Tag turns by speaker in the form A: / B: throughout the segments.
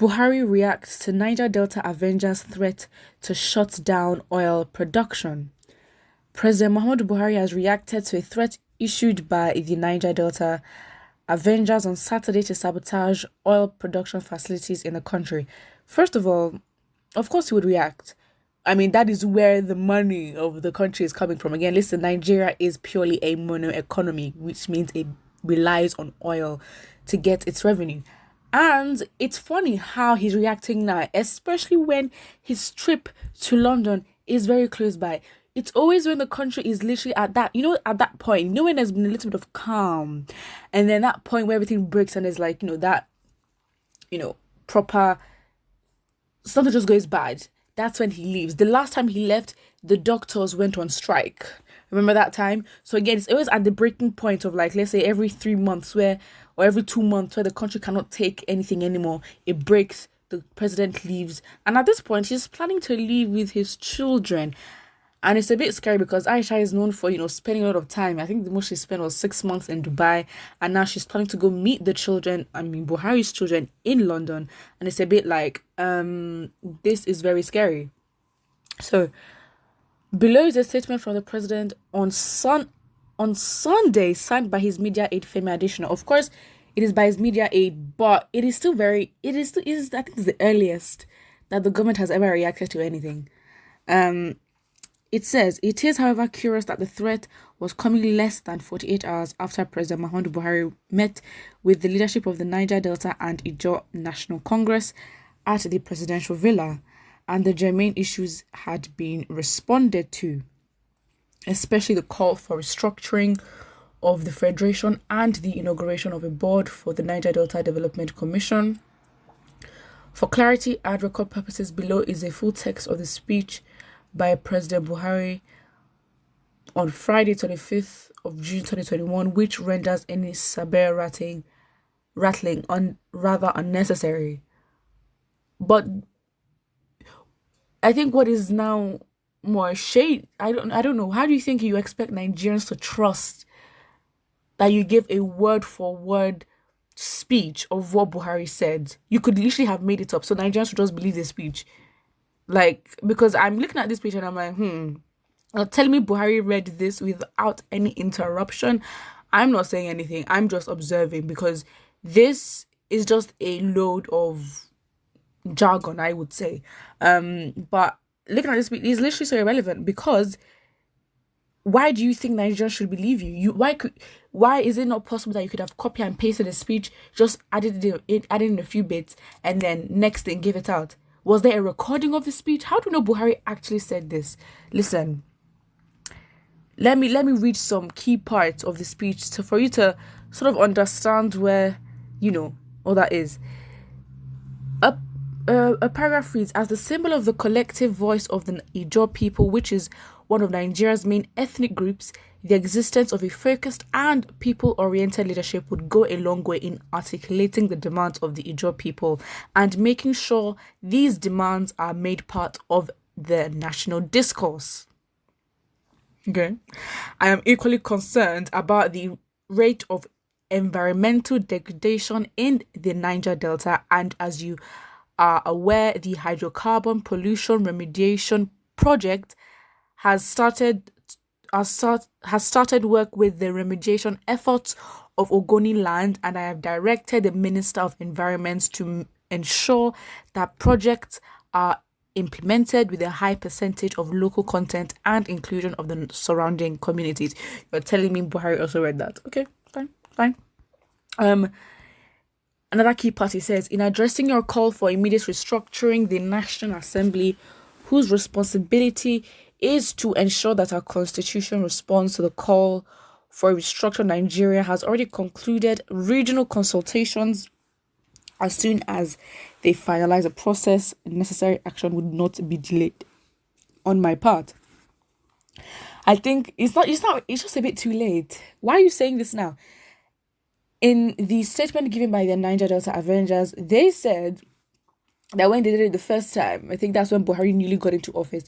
A: Buhari reacts to Niger Delta Avengers threat to shut down oil production. President Muhammadu Buhari has reacted to a threat issued by the Niger Delta Avengers on Saturday to sabotage oil production facilities in the country. First of all, of course he would react. I mean, that is where the money of the country is coming from. Again, listen, Nigeria is purely a mono economy, which means it relies on oil to get its revenue. And it's funny how he's reacting now, especially when his trip to London is very close by. It's always when the country is literally at that, at that point, when there's been a little bit of calm, and then that point where everything breaks and there's like, that, proper, something just goes bad. That's when he leaves. The last time he left, the doctors went on strike. Remember that time? So again, it's always at the breaking point of, like, let's say every 3 months or every 2 months where the country cannot take anything anymore. It breaks, the president leaves. And at this point, he's planning to leave with his children. And it's a bit scary because Aisha is known for, spending a lot of time. I think the most she spent was 6 months in Dubai. And now she's planning to go meet the children, Buhari's children in London. And it's a bit like, this is very scary. So, below is a statement from the president on Sunday, signed by his media aide Femi Adesina. Of course, it is by his media aide, but I think it's the earliest that the government has ever reacted to anything. It says, it is, however, curious that the threat was coming less than 48 hours after President Muhammadu Buhari met with the leadership of the Niger Delta and Ijaw National Congress at the presidential villa, and the germane issues had been responded to, especially the call for restructuring of the federation and the inauguration of a board for the Niger Delta Development Commission. For clarity and record purposes, below is a full text of the speech by President Buhari on Friday, 25th of June 2021, which renders any saber rattling rather unnecessary. But I think what is now more shade, I don't know, how do you think you expect Nigerians to trust that you give a word for word speech of what Buhari said? You could literally have made it up, so Nigerians would just believe the speech. Like, because I'm looking at this picture and I'm like, tell me Buhari read this without any interruption. I'm not saying anything. I'm just observing, because this is just a load of jargon, I would say. But looking at this speech is literally so irrelevant, because why do you think Nigerians should believe you? Why is it not possible that you could have copied and pasted a speech, just added in a few bits, and then next thing give it out? Was there a recording of the speech? How do you know Buhari actually said this? Listen, let me read some key parts of the speech for you to sort of understand where, all that is. A paragraph reads, as the symbol of the collective voice of the Ijaw people, which is one of Nigeria's main ethnic groups, the existence of a focused and people-oriented leadership would go a long way in articulating the demands of the Ijaw people and making sure these demands are made part of the national discourse. Okay. I am equally concerned about the rate of environmental degradation in the Niger Delta, and as you are aware, the hydrocarbon pollution remediation project has started work with the remediation efforts of Ogoni land, and I have directed the Minister of Environment to ensure that projects are implemented with a high percentage of local content and inclusion of the surrounding communities. You're telling me Buhari also read that? Okay, fine. Another key part, he says, in addressing your call for immediate restructuring, the National Assembly, whose responsibility is to ensure that our constitution responds to the call for a restructured Nigeria, has already concluded regional consultations. As soon as they finalize the process, necessary action would not be delayed on my part. I think it's just a bit too late. Why are you saying this now? In the statement given by the Niger Delta Avengers, they said that when they did it the first time, I think that's when Buhari newly got into office,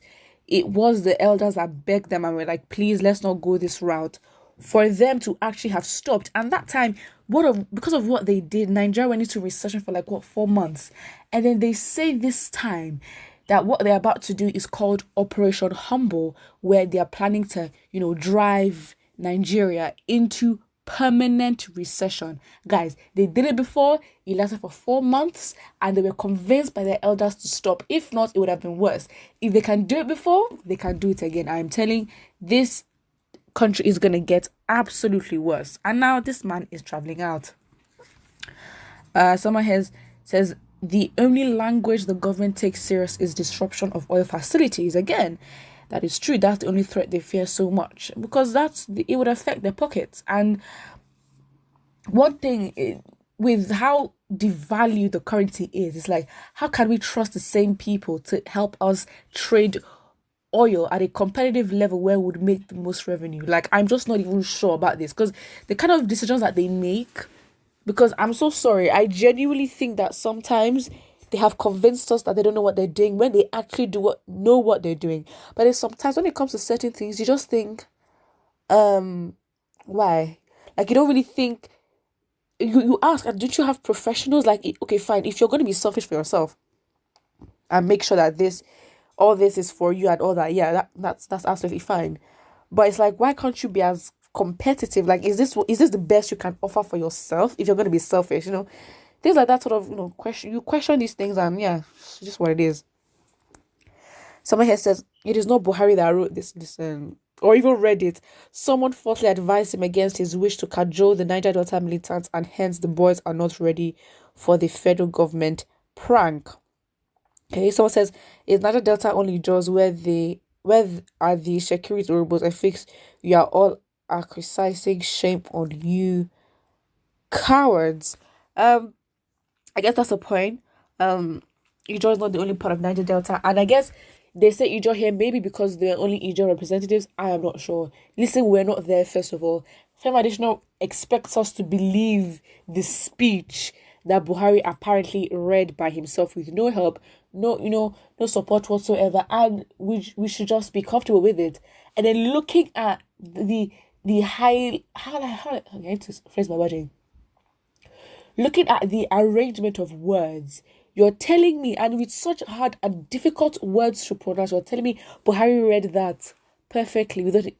A: it was the elders that begged them and were like, please, let's not go this route. for them to actually have stopped. And that time, because of what they did, Nigeria went into recession for like 4 months. And then they say this time that what they're about to do is called Operation Humble, where they are planning to, drive Nigeria into permanent recession. Guys, they did it before, it lasted for 4 months, and they were convinced by their elders to stop. If not, it would have been worse. If they can do it before, they can do it again. I'm telling this country is going to get absolutely worse. And now this man is traveling out. Someone says the only language the government takes serious is disruption of oil facilities. Again, that is true. That's the only threat they fear so much, because it would affect their pockets. And one thing with how devalued the currency is, it's like, how can we trust the same people to help us trade oil at a competitive level where we would make the most revenue? Like, I'm just not even sure about this, because the kind of decisions that they make, because I'm so sorry, I genuinely think that sometimes they have convinced us that they don't know what they're doing when they actually know what they're doing. But then sometimes when it comes to certain things, you just think, why? Like, you don't really think, you ask, don't you have professionals? Like, okay, fine, if you're going to be selfish for yourself and make sure that all this is for you and all that, yeah, that's absolutely fine. But it's like, why can't you be as competitive? Like, is this the best you can offer for yourself if you're going to be selfish? Things like that sort of, question these things, and yeah, it's just what it is. Someone here says it is not Buhari that wrote this, or even read it. Someone falsely advised him against his wish to cajole the Niger Delta militants, and hence the boys are not ready for the federal government prank. Okay, someone says, is Niger Delta only jaws where are the security robots affixed? You are all criticizing, shame on you, cowards. I guess that's the point. Ijaw is not the only part of Niger Delta, and I guess they say Ijaw here maybe because they're only Ijaw representatives. I am not sure. Listen, we're not there, first of all. Fem Additional expects us to believe the speech that Buhari apparently read by himself with no help, no support whatsoever, and we should just be comfortable with it. And then looking at the high, how I need to phrase my wording. Looking at the arrangement of words, you're telling me, and with such hard and difficult words to pronounce, you're telling me Buhari read that perfectly without it.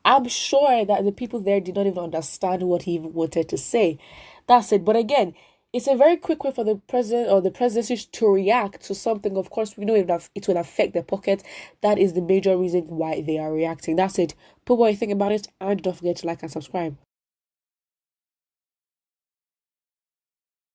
A: I'm sure that the people there did not even understand what he even wanted to say. That's it. But again, it's a very quick way for the president or the presidency to react to something. Of course, we know it will affect their pocket. That is the major reason why they are reacting. That's it. Put what you think about it, and don't forget to like and subscribe.